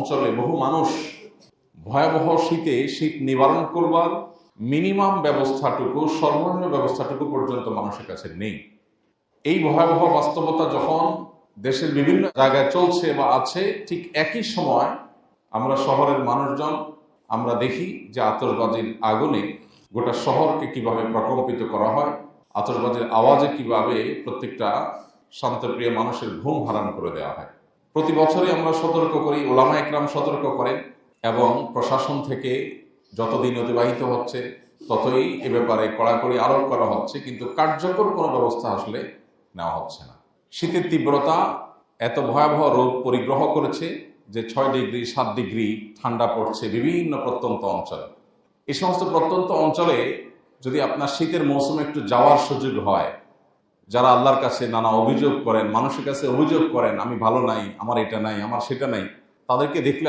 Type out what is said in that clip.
অঞ্চলে বহু মানুষ ভয়াবহ শীতে শীত নিবারণ করবার মিনিমাম ব্যবস্থাটুকু, সর্বনিম্ন ব্যবস্থাটুকু পর্যন্ত মানুষের কাছে নেই। এই ভয়াবহ বাস্তবতা যখন দেশের বিভিন্ন জায়গায় চলছে বা আছে, ঠিক একই সময় আমরা শহরের মানুষজন আমরা দেখি যে আতশবাজির আগুনে গোটা শহরকে কিভাবে প্রকম্পিত করা হয়, আতশবাজির আওয়াজে কিভাবে প্রত্যেকটা শান্তপ্রিয় মানুষের ঘুম হারাম করে দেওয়া হয়। প্রতি বছরই আমরা সতর্ক করি, ওলামা একরাম সতর্ক করেন, এবং প্রশাসন থেকে যতদিন অতিবাহিত হচ্ছে ততই এ ব্যাপারে কড়াকড়ি আরোপ করা হচ্ছে, কিন্তু কার্যকর কোনো ব্যবস্থা আসলে নেওয়া হচ্ছে না। শীতের তীব্রতা এত ভয়াবহ রূপ পরিগ্রহ করেছে যে 6 ডিগ্রি 7 ডিগ্রি ঠান্ডা পড়ছে বিভিন্ন প্রত্যন্ত অঞ্চলে। এই সমস্ত প্রত্যন্ত অঞ্চলে যদি আপনার শীতের মৌসুমে একটু যাওয়ার সুযোগ হয়, যারা আল্লাহর কাছে নানা অভিযোগ করেন, মানুষের কাছে অভিযোগ করেন, আমি ভালো নাই, আমার এটা নাই, আমার সেটা নাই, তাদেরকে দেখলে